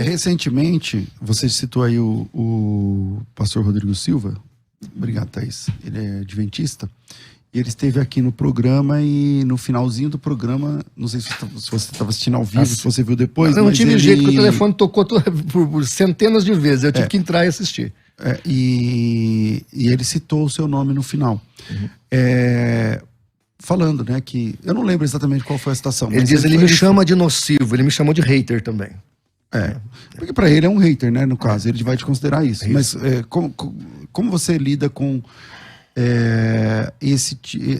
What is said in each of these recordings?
Recentemente, você citou aí o pastor Rodrigo Silva. Obrigado, Thaís. Ele é adventista. E ele esteve aqui no programa e no finalzinho do programa, não sei se você estava assistindo ao vivo, se você viu depois. Não tive jeito, porque o telefone tocou por centenas de vezes. Eu tive que entrar e assistir. E ele citou o seu nome no final. Uhum. Falando, né, que... Eu não lembro exatamente qual foi a citação. Ele diz, ele me chama de nocivo, ele me chamou de hater também. Porque para ele é um hater, né, no caso. Ele vai te considerar isso. Mas como você lida com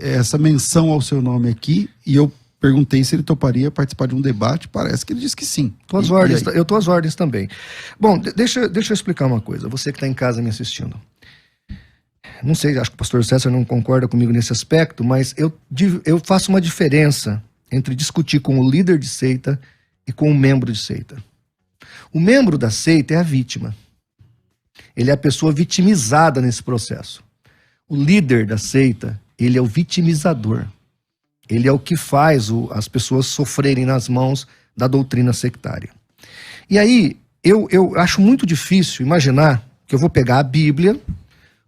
essa menção ao seu nome aqui? E eu perguntei se ele toparia participar de um debate. Parece que ele disse que sim. Eu tô às ordens também. Bom, deixa eu explicar uma coisa. Você que está em casa me assistindo. Não sei, acho que o pastor César não concorda comigo nesse aspecto, mas eu faço uma diferença entre discutir com o líder de seita e com o membro de seita. O membro da seita é a vítima. Ele é a pessoa vitimizada nesse processo. O líder da seita, ele é o vitimizador. Ele é o que faz as pessoas sofrerem nas mãos da doutrina sectária. E aí, eu acho muito difícil imaginar que eu vou pegar a Bíblia,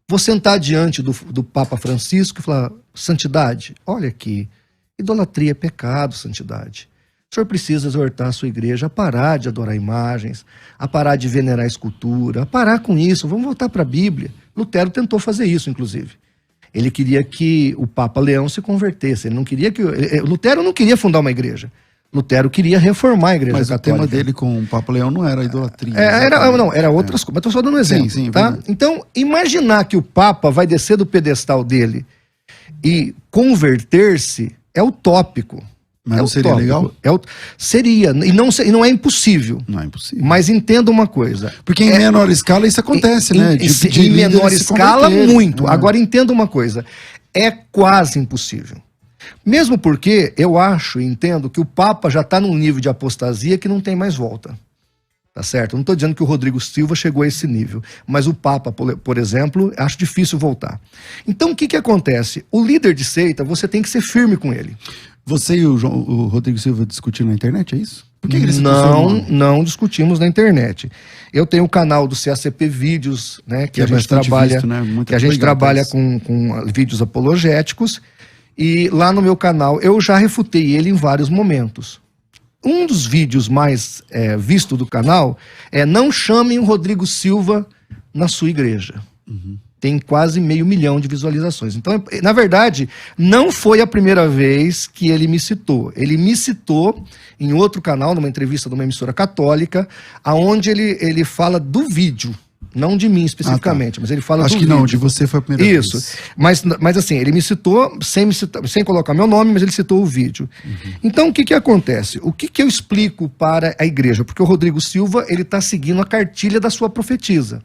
vou sentar diante do Papa Francisco e falar: santidade, olha aqui, idolatria é pecado, santidade. O senhor precisa exortar a sua igreja a parar de adorar imagens, a parar de venerar a escultura, a parar com isso, vamos voltar para a Bíblia. Lutero tentou fazer isso, inclusive. Ele queria que o Papa Leão se convertesse. Ele não queria que... Lutero não queria fundar uma igreja. Lutero queria reformar a igreja católica. Mas o tema dele com o Papa Leão não era idolatria. Era outras coisas. Mas estou só dando um exemplo. Sim, tá? Então, imaginar que o Papa vai descer do pedestal dele e converter-se é utópico. Mas não seria legal? Seria, e não é impossível. Não é impossível. Mas entenda uma coisa. Porque em menor escala isso acontece, né? Em menor escala, muito. Agora entenda uma coisa. É quase impossível. Mesmo porque eu entendo que o Papa já está num nível de apostasia que não tem mais volta. Tá certo? Eu não estou dizendo que o Rodrigo Silva chegou a esse nível. Mas o Papa, por exemplo, acho difícil voltar. Então o que acontece? O líder de seita, você tem que ser firme com ele. Você e o Rodrigo Silva discutiram na internet, é isso? Por que eles não discutimos na internet. Eu tenho o canal do CACP Vídeos, né, que a gente trabalha, visto, né? Que a gente trabalha com vídeos apologéticos, e lá no meu canal eu já refutei ele em vários momentos. Um dos vídeos mais visto do canal é: não chamem o Rodrigo Silva na sua igreja. Uhum. Tem quase 500 mil de visualizações. Então, na verdade, não foi a primeira vez que ele me citou. Ele me citou em outro canal, numa entrevista de uma emissora católica, onde ele fala do vídeo. Não de mim especificamente, mas ele fala do vídeo. Acho que não, de você foi a primeira vez. Isso. Mas assim, ele me citou sem colocar meu nome, mas ele citou o vídeo. Uhum. Então, o que acontece? O que eu explico para a igreja? Porque o Rodrigo Silva, ele está seguindo a cartilha da sua profetisa.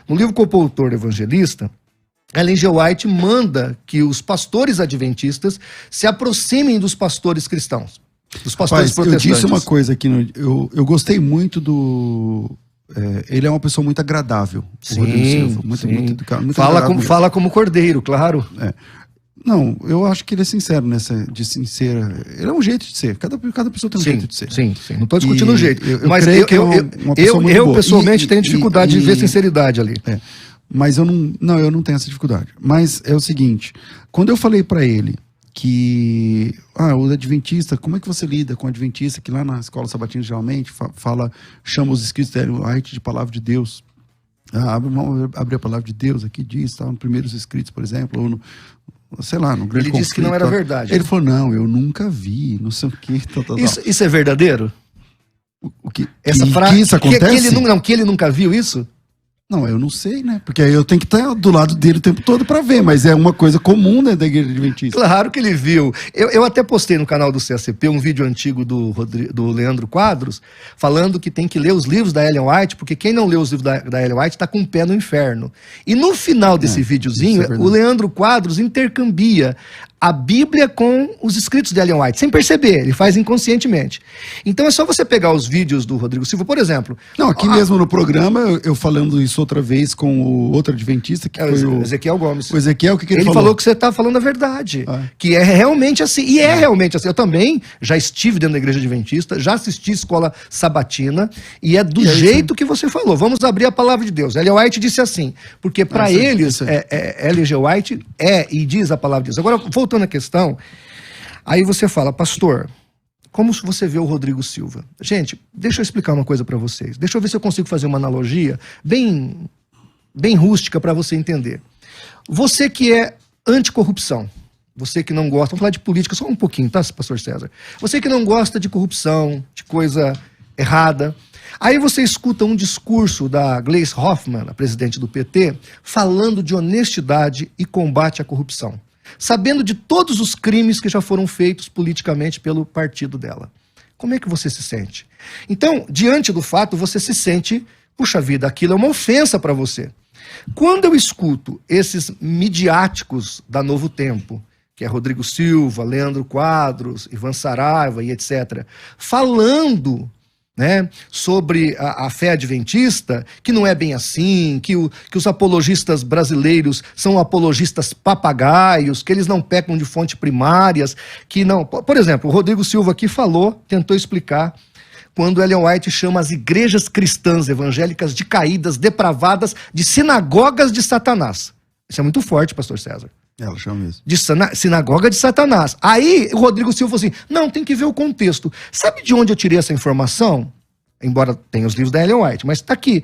No livro Compositor Evangelista, Ellen G. White manda que os pastores adventistas se aproximem dos pastores cristãos, dos pastores protestantes. Eu disse uma coisa aqui, eu gostei muito do... ele é uma pessoa muito agradável, sim, o Rodrigo Silva. Muito educado, fala como cordeiro, claro. Não, eu acho que ele é sincero de sincera. Ele é um jeito de ser. Cada pessoa tem um jeito de ser. Sim. Não estou discutindo o jeito. Mas eu pessoalmente tenho dificuldade de ver sinceridade ali. Mas eu não tenho essa dificuldade. Mas é o seguinte, quando eu falei para ele que o adventista, como é que você lida com o adventista que lá na escola sabatina geralmente chama os escritos de Ellen White de palavra de Deus. Abre a palavra de Deus aqui, diz, tá, nos primeiros escritos, por exemplo, ou no, sei lá, no grande conflito. Ele disse que não era verdade. Ele falou, não, eu nunca vi, não sei o que. Isso é verdadeiro? O que? Essa frase, que isso acontece? Que ele nunca viu isso? Não, eu não sei, né? Porque aí eu tenho que estar do lado dele o tempo todo para ver, mas é uma coisa comum, né, da igreja adventista. Claro que ele viu. Eu até postei no canal do CACP um vídeo antigo do Leandro Quadros, falando que tem que ler os livros da Ellen White, porque quem não lê os livros da Ellen White está com o pé no inferno. E no final desse videozinho, o Leandro Quadros intercambia a Bíblia com os escritos de Ellen White, sem perceber, ele faz inconscientemente. Então é só você pegar os vídeos do Rodrigo Silva, por exemplo. Não, aqui mesmo no programa, eu falando isso outra vez com o outro adventista, que foi o Ezequiel Gomes. O Ezequiel, o que ele Ele falou? falou que você está falando a verdade, que é realmente assim, e é realmente assim. Eu também já estive dentro da igreja adventista, já assisti escola sabatina, e é do jeito que você falou. Vamos abrir a palavra de Deus. Ellen White disse assim, porque para eles, Ellen G. White e diz a palavra de Deus. Agora, voltando à questão, aí você fala, pastor, como você vê o Rodrigo Silva? Gente, deixa eu explicar uma coisa para vocês. Deixa eu ver se eu consigo fazer uma analogia bem rústica para você entender. Você que é anticorrupção, você que não gosta, vamos falar de política só um pouquinho, tá, pastor César? Você que não gosta de corrupção, de coisa errada, aí você escuta um discurso da Gleisi Hoffmann, a presidente do PT, falando de honestidade e combate à corrupção, sabendo de todos os crimes que já foram feitos politicamente pelo partido dela. Como é que você se sente? Então, diante do fato, você se sente, puxa vida, aquilo é uma ofensa para você. Quando eu escuto esses midiáticos da Novo Tempo, que é Rodrigo Silva, Leandro Quadros, Ivan Saraiva e etc., falando, né, sobre a fé adventista, que não é bem assim, que os apologistas brasileiros são apologistas papagaios, que eles não pecam de fontes primárias, que não... Por exemplo, o Rodrigo Silva aqui falou, tentou explicar, quando Ellen White chama as igrejas cristãs evangélicas de caídas, depravadas, de sinagogas de Satanás. Isso é muito forte, pastor César. Ela chama mesmo. De sinagoga de Satanás. Aí o Rodrigo Silva falou assim, não, tem que ver o contexto. Sabe de onde eu tirei essa informação? Embora tenha os livros da Ellen White, mas está aqui.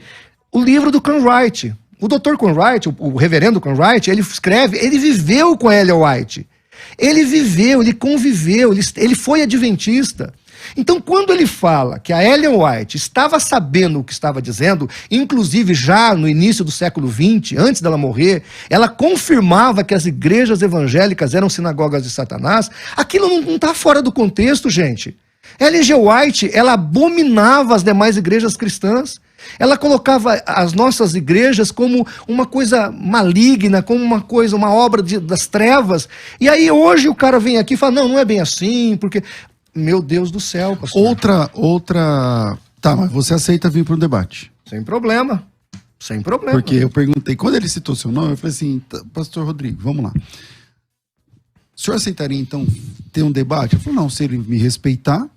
O livro do Ken Wright. O Dr. Ken Wright, o reverendo Ken Wright, ele escreve, ele viveu com a Ellen White. Ele viveu, ele conviveu, ele foi adventista. Então, quando ele fala que a Ellen White estava sabendo o que estava dizendo, inclusive já no início do século XX, antes dela morrer, ela confirmava que as igrejas evangélicas eram sinagogas de Satanás, aquilo não está fora do contexto, gente. Ellen G. White, ela abominava as demais igrejas cristãs. Ela colocava as nossas igrejas como uma coisa maligna, como uma obra das trevas. E aí hoje o cara vem aqui e fala, não é bem assim, porque... Meu Deus do céu, pastor. Outra... Tá, mas você aceita vir para um debate? Sem problema. Sem problema. Porque eu perguntei, quando ele citou seu nome, eu falei assim, pastor Rodrigo, vamos lá. O senhor aceitaria, então, ter um debate? Eu falei, não, se ele me respeitar,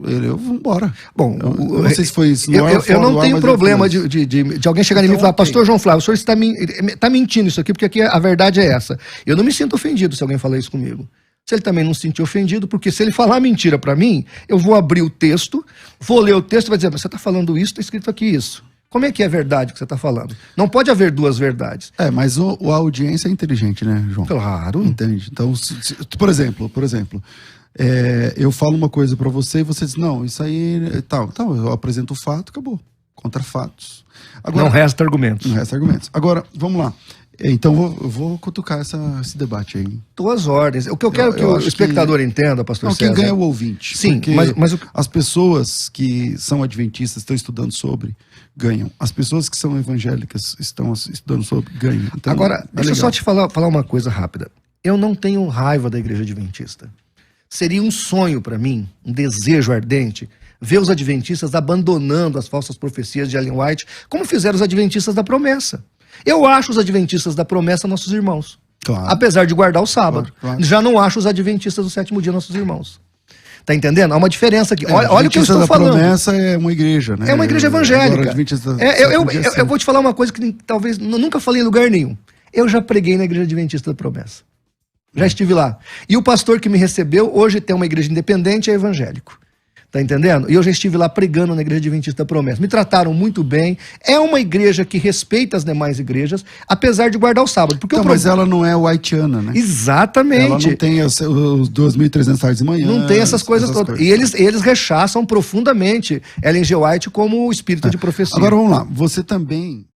eu vou embora. Bom, eu não sei se foi isso. Eu não tenho problema de alguém chegar em mim e falar, pastor João Flávio, o senhor está mentindo isso aqui, porque aqui a verdade é essa. Eu não me sinto ofendido se alguém falar isso comigo. Se ele também não se sentir ofendido, porque se ele falar mentira para mim, eu vou abrir o texto, vou ler o texto e vai dizer, mas você está falando isso, está escrito aqui isso. Como é que é a verdade que você está falando? Não pode haver duas verdades. Mas a audiência é inteligente, né, João? Claro. Entende? Então, por exemplo, eu falo uma coisa para você e você diz, não, isso aí, tal, eu apresento o fato, acabou. Contra fatos. Agora, não resta argumentos. Não resta argumentos. Agora, vamos lá. Então, eu vou cutucar esse debate aí. Tuas ordens. O que eu quero que o espectador entenda, pastor César... Quem ganha é o ouvinte. Sim, mas as pessoas que são adventistas, estão estudando sobre, ganham. As pessoas que são evangélicas, estão estudando sobre, ganham. Então, agora, deixa eu só te falar uma coisa rápida. Eu não tenho raiva da igreja adventista. Seria um sonho para mim, um desejo ardente, ver os adventistas abandonando as falsas profecias de Ellen White, como fizeram os adventistas da promessa. Eu acho os adventistas da promessa nossos irmãos. Claro. Apesar de guardar o sábado. Claro. Já não acho os adventistas do sétimo dia nossos irmãos. Tá entendendo? Há uma diferença aqui. Olha o que eu estou falando. A promessa é uma igreja, né? É uma igreja evangélica. Agora, eu vou te falar uma coisa que talvez nunca falei em lugar nenhum. Eu já preguei na igreja adventista da promessa. Já estive lá. E o pastor que me recebeu, hoje tem uma igreja independente, é evangélico. Tá entendendo? E eu já estive lá pregando na igreja adventista da promessa. Me trataram muito bem. É uma igreja que respeita as demais igrejas, apesar de guardar o sábado. Porque mas ela não é whiteana, né? Exatamente. Ela não tem os 2.300 tardes de manhã. Não tem essas coisas todas. E eles rechaçam profundamente Ellen G. White como o espírito de profecia. Agora vamos lá. Você também...